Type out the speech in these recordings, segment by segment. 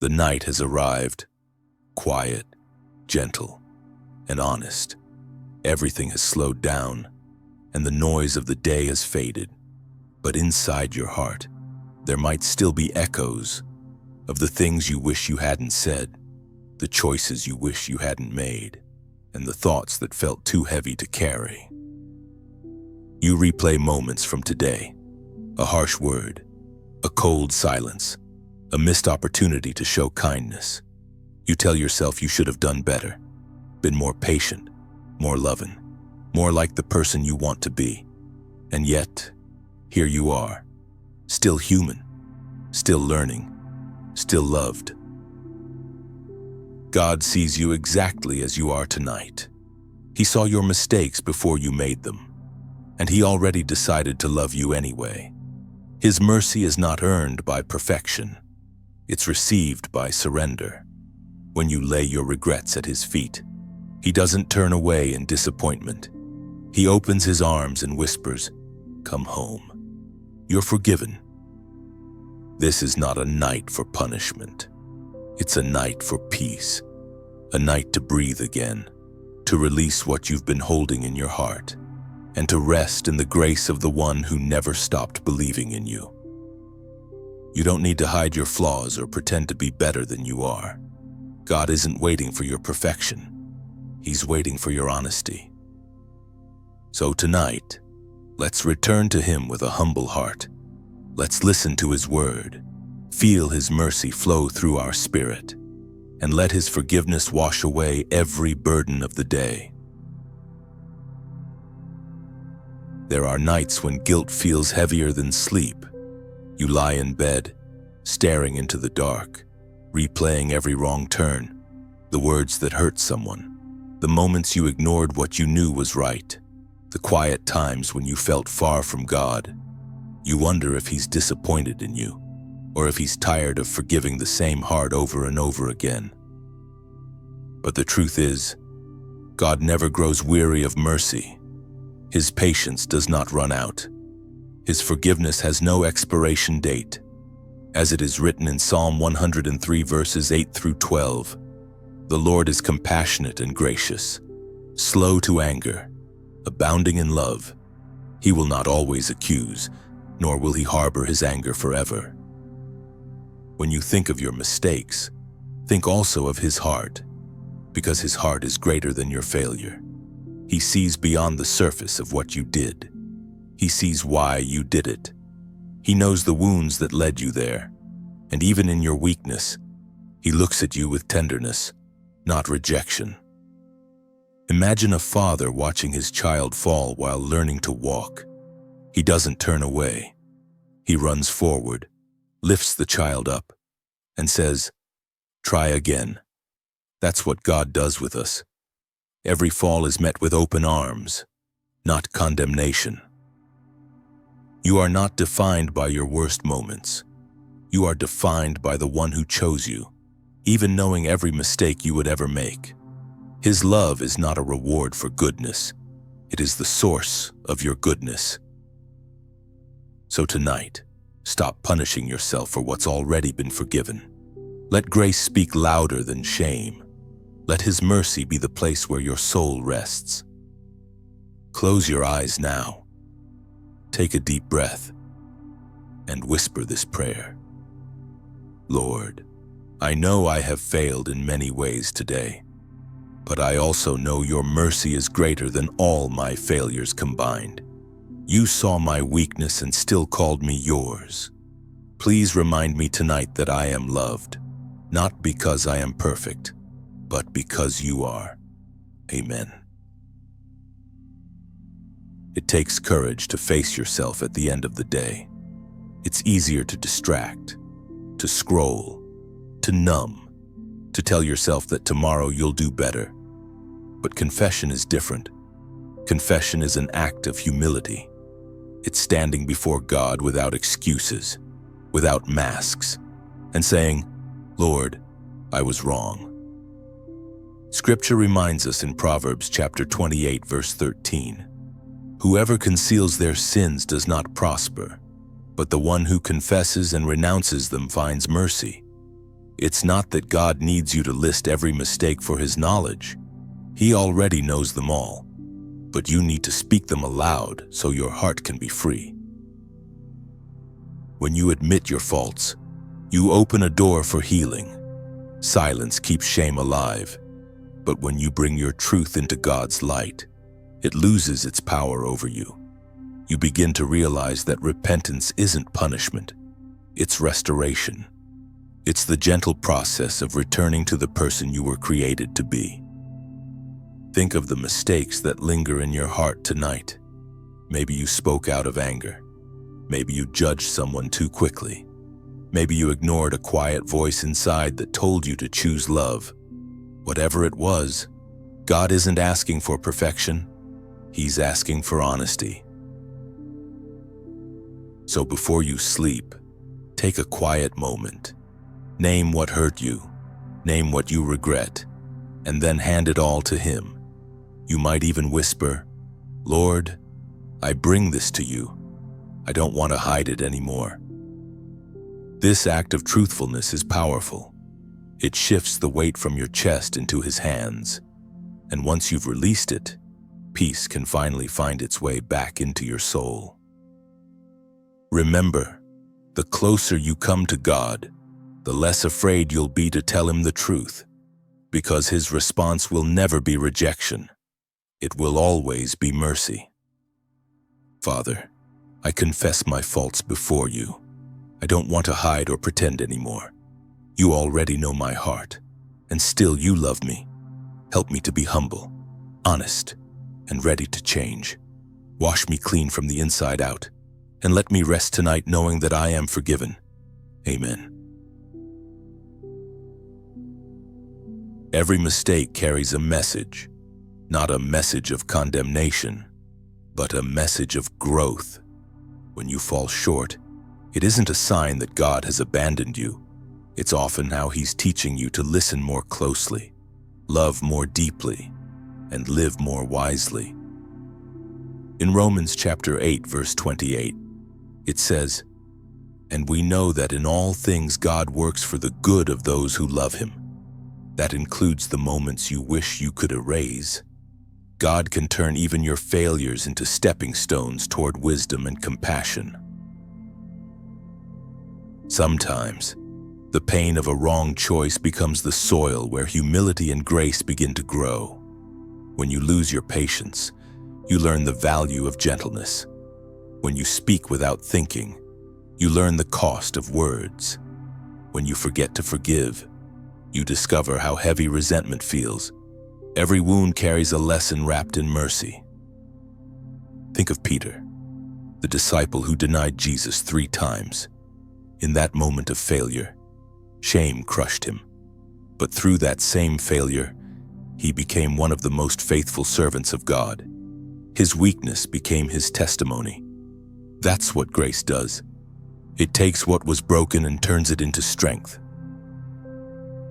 The night has arrived, quiet, gentle, and honest. Everything has slowed down, and the noise of the day has faded. But inside your heart, there might still be echoes of the things you wish you hadn't said, the choices you wish you hadn't made, and the thoughts that felt too heavy to carry. You replay moments from today, a harsh word, a cold silence, a missed opportunity to show kindness. You tell yourself you should have done better, been more patient, more loving, more like the person you want to be. And yet, here you are, still human, still learning, still loved. God sees you exactly as you are tonight. He saw your mistakes before you made them, and He already decided to love you anyway. His mercy is not earned by perfection. It's received by surrender. When you lay your regrets at His feet, He doesn't turn away in disappointment. He opens His arms and whispers, "Come home. You're forgiven." This is not a night for punishment. It's a night for peace, a night to breathe again, to release what you've been holding in your heart, and to rest in the grace of the one who never stopped believing in you. You don't need to hide your flaws or pretend to be better than you are. God isn't waiting for your perfection. He's waiting for your honesty. So tonight, let's return to Him with a humble heart. Let's listen to His word, feel His mercy flow through our spirit, and let His forgiveness wash away every burden of the day. There are nights when guilt feels heavier than sleep. You lie in bed, staring into the dark, replaying every wrong turn, the words that hurt someone, the moments you ignored what you knew was right, the quiet times when you felt far from God. You wonder if He's disappointed in you, or if He's tired of forgiving the same heart over and over again. But the truth is, God never grows weary of mercy. His patience does not run out. His forgiveness has no expiration date. As it is written in Psalm 103 verses 8 through 12, "The Lord is compassionate and gracious, slow to anger, abounding in love. He will not always accuse, nor will He harbor His anger forever." When you think of your mistakes, think also of His heart, because His heart is greater than your failure. He sees beyond the surface of what you did. He sees why you did it. He knows the wounds that led you there, and even in your weakness, He looks at you with tenderness, not rejection. Imagine a father watching his child fall while learning to walk. He doesn't turn away. He runs forward, lifts the child up, and says, "Try again." That's what God does with us. Every fall is met with open arms, not condemnation. You are not defined by your worst moments. You are defined by the one who chose you, even knowing every mistake you would ever make. His love is not a reward for goodness. It is the source of your goodness. So tonight, stop punishing yourself for what's already been forgiven. Let grace speak louder than shame. Let His mercy be the place where your soul rests. Close your eyes now. Take a deep breath and whisper this prayer. Lord, I know I have failed in many ways today, but I also know Your mercy is greater than all my failures combined. You saw my weakness and still called me Yours. Please remind me tonight that I am loved, not because I am perfect, but because You are. Amen. It takes courage to face yourself at the end of the day. It's easier to distract, to scroll, to numb, to tell yourself that tomorrow you'll do better. But confession is different. Confession is an act of humility. It's standing before God without excuses, without masks, and saying, "Lord, I was wrong." Scripture reminds us in Proverbs chapter 28, verse 13, "Whoever conceals their sins does not prosper, but the one who confesses and renounces them finds mercy." It's not that God needs you to list every mistake for His knowledge. He already knows them all, but you need to speak them aloud so your heart can be free. When you admit your faults, you open a door for healing. Silence keeps shame alive, but when you bring your truth into God's light, it loses its power over you. You begin to realize that repentance isn't punishment, it's restoration. It's the gentle process of returning to the person you were created to be. Think of the mistakes that linger in your heart tonight. Maybe you spoke out of anger. Maybe you judged someone too quickly. Maybe you ignored a quiet voice inside that told you to choose love. Whatever it was, God isn't asking for perfection. He's asking for honesty. So before you sleep, take a quiet moment. Name what hurt you, name what you regret, and then hand it all to Him. You might even whisper, "Lord, I bring this to you. I don't want to hide it anymore." This act of truthfulness is powerful. It shifts the weight from your chest into His hands, and once you've released it, peace can finally find its way back into your soul. Remember, the closer you come to God, the less afraid you'll be to tell Him the truth, because His response will never be rejection. It will always be mercy. Father, I confess my faults before you. I don't want to hide or pretend anymore. You already know my heart, and still you love me. Help me to be humble, honest, and ready to change. Wash me clean from the inside out, and let me rest tonight knowing that I am forgiven. Amen. Every mistake carries a message, not a message of condemnation, but a message of growth. When you fall short, it isn't a sign that God has abandoned you. It's often how He's teaching you to listen more closely, love more deeply, and live more wisely. In Romans chapter 8, verse 28, it says, "And we know that in all things God works for the good of those who love Him." That includes the moments you wish you could erase. God can turn even your failures into stepping stones toward wisdom and compassion. Sometimes, the pain of a wrong choice becomes the soil where humility and grace begin to grow. When you lose your patience, you learn the value of gentleness. When you speak without thinking, you learn the cost of words. When you forget to forgive, you discover how heavy resentment feels. Every wound carries a lesson wrapped in mercy. Think of Peter, the disciple who denied Jesus 3 times. In that moment of failure, shame crushed him. But through that same failure, he became one of the most faithful servants of God. His weakness became his testimony. That's what grace does. It takes what was broken and turns it into strength.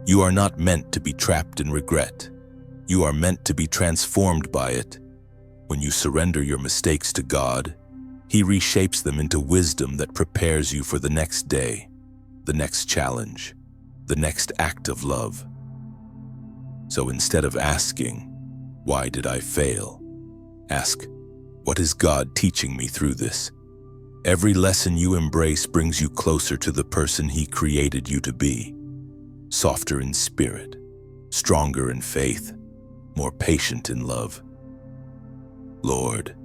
You are not meant to be trapped in regret. You are meant to be transformed by it. When you surrender your mistakes to God, He reshapes them into wisdom that prepares you for the next day, the next challenge, the next act of love. So instead of asking, "Why did I fail?" ask, "What is God teaching me through this?" Every lesson you embrace brings you closer to the person He created you to be. Softer in spirit, stronger in faith, more patient in love. Lord,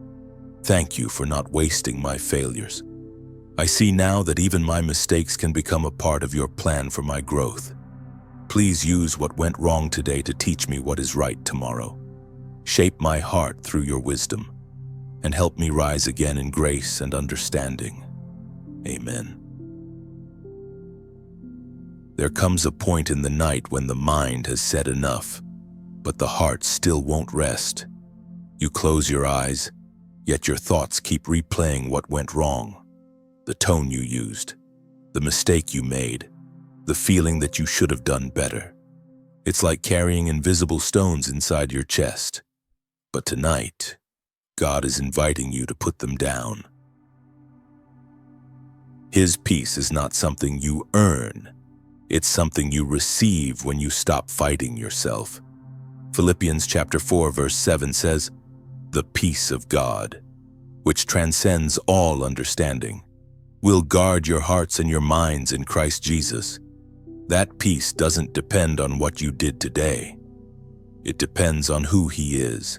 thank you for not wasting my failures. I see now that even my mistakes can become a part of your plan for my growth. Please use what went wrong today to teach me what is right tomorrow. Shape my heart through your wisdom, and help me rise again in grace and understanding. Amen. There comes a point in the night when the mind has said enough, but the heart still won't rest. You close your eyes, yet your thoughts keep replaying what went wrong. The tone you used, the mistake you made, the feeling that you should have done better. It's like carrying invisible stones inside your chest. But tonight, God is inviting you to put them down. His peace is not something you earn. It's something you receive when you stop fighting yourself. Philippians chapter 4 verse 7 says, "The peace of God, which transcends all understanding, will guard your hearts and your minds in Christ Jesus." That peace doesn't depend on what you did today. It depends on who He is.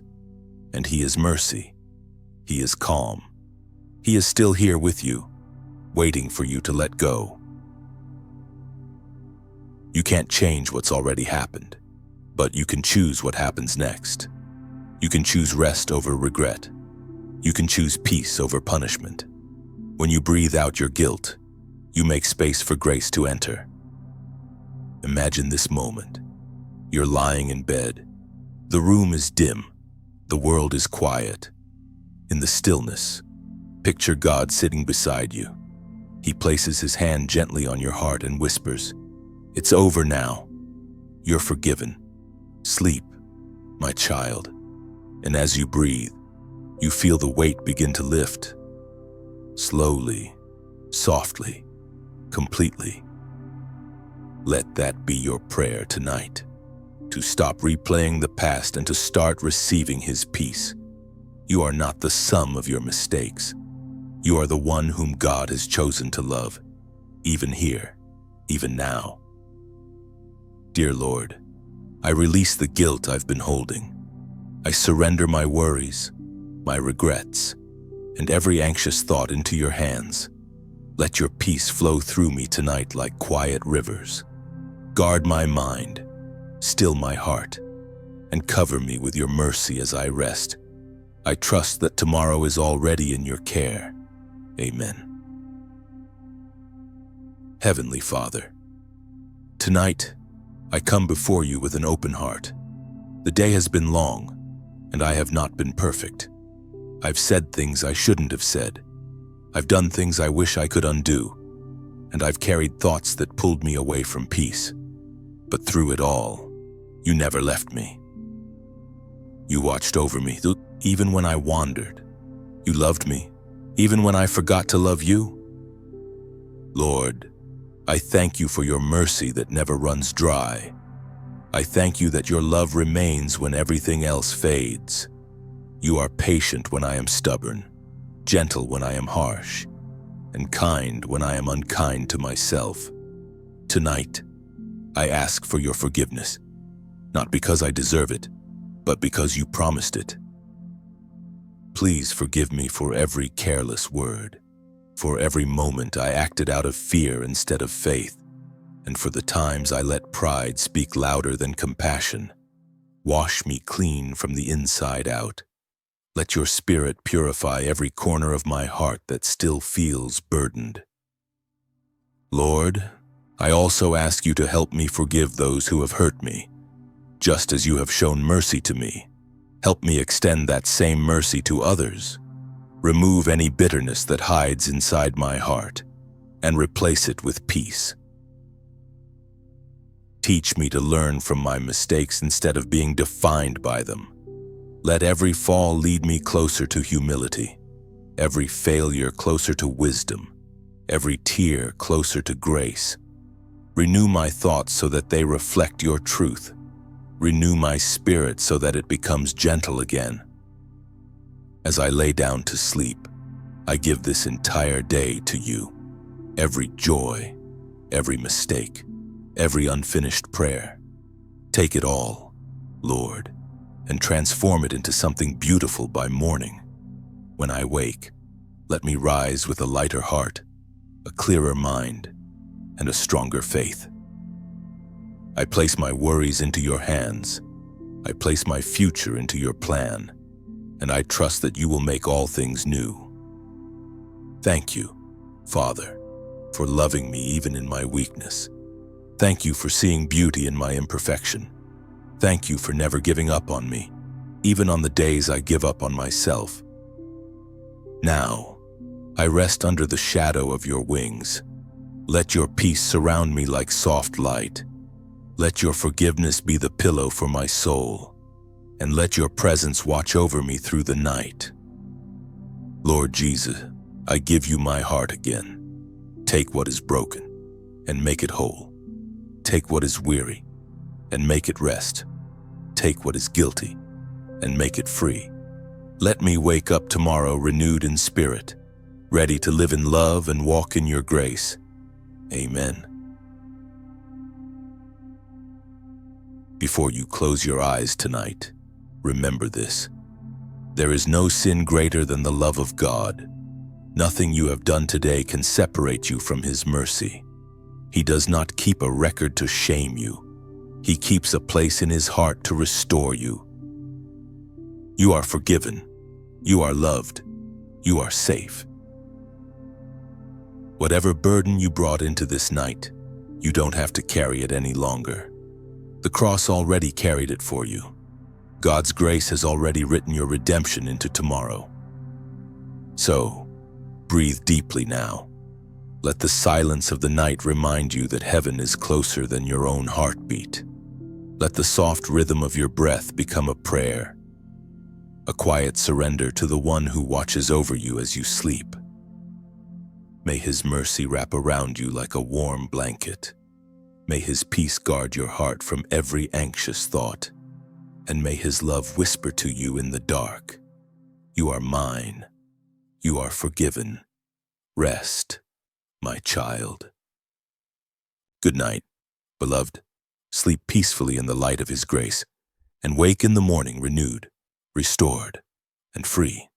And He is mercy. He is calm. He is still here with you, waiting for you to let go. You can't change what's already happened, but you can choose what happens next. You can choose rest over regret. You can choose peace over punishment. When you breathe out your guilt, you make space for grace to enter. Imagine this moment. You're lying in bed. The room is dim. The world is quiet. In the stillness, picture God sitting beside you. He places His hand gently on your heart and whispers, "It's over now. You're forgiven. Sleep, my child." And as you breathe, you feel the weight begin to lift. Slowly, softly, completely. Let that be your prayer tonight, to stop replaying the past and to start receiving His peace. You are not the sum of your mistakes. You are the one whom God has chosen to love, even here, even now. Dear Lord, I release the guilt I've been holding. I surrender my worries, my regrets, and every anxious thought into your hands. Let your peace flow through me tonight like quiet rivers. Guard my mind, still my heart, and cover me with your mercy as I rest. I trust that tomorrow is already in your care. Amen. Heavenly Father, tonight, I come before you with an open heart. The day has been long, and I have not been perfect. I've said things I shouldn't have said. I've done things I wish I could undo, and I've carried thoughts that pulled me away from peace. But through it all, you never left me. You watched over me, even when I wandered. You loved me, even when I forgot to love you. Lord, I thank you for your mercy that never runs dry. I thank you that your love remains when everything else fades. You are patient when I am stubborn, gentle when I am harsh, and kind when I am unkind to myself. Tonight, I ask for your forgiveness, not because I deserve it, but because you promised it. Please forgive me for every careless word, for every moment I acted out of fear instead of faith, and for the times I let pride speak louder than compassion. Wash me clean from the inside out. Let your Spirit purify every corner of my heart that still feels burdened. Lord, I also ask you to help me forgive those who have hurt me, just as you have shown mercy to me. Help me extend that same mercy to others. Remove any bitterness that hides inside my heart and replace it with peace. Teach me to learn from my mistakes instead of being defined by them. Let every fall lead me closer to humility, every failure closer to wisdom, every tear closer to grace. Renew my thoughts so that they reflect your truth. Renew my spirit so that it becomes gentle again. As I lay down to sleep, I give this entire day to you. Every joy, every mistake, every unfinished prayer. Take it all, Lord, and transform it into something beautiful by morning. When I wake, let me rise with a lighter heart, a clearer mind, and a stronger faith. I place my worries into your hands. I place my future into your plan, and I trust that you will make all things new. Thank you, Father, for loving me even in my weakness. Thank you for seeing beauty in my imperfection. Thank you for never giving up on me, even on the days I give up on myself. Now, I rest under the shadow of your wings. Let your peace surround me like soft light. Let your forgiveness be the pillow for my soul, and let your presence watch over me through the night. Lord Jesus, I give you my heart again. Take what is broken and make it whole. Take what is weary and make it rest. Take what is guilty and make it free. Let me wake up tomorrow renewed in spirit, ready to live in love and walk in your grace. Amen. Before you close your eyes tonight, remember this. There is no sin greater than the love of God. Nothing you have done today can separate you from His mercy. He does not keep a record to shame you. He keeps a place in His heart to restore you. You are forgiven. You are loved. You are safe. Whatever burden you brought into this night, you don't have to carry it any longer. The cross already carried it for you. God's grace has already written your redemption into tomorrow. So, breathe deeply now. Let the silence of the night remind you that heaven is closer than your own heartbeat. Let the soft rhythm of your breath become a prayer, a quiet surrender to the one who watches over you as you sleep. May His mercy wrap around you like a warm blanket. May His peace guard your heart from every anxious thought. And may His love whisper to you in the dark, "You are mine. You are forgiven. Rest, my child." Good night, beloved. Sleep peacefully in the light of His grace, and wake in the morning renewed, restored, and free.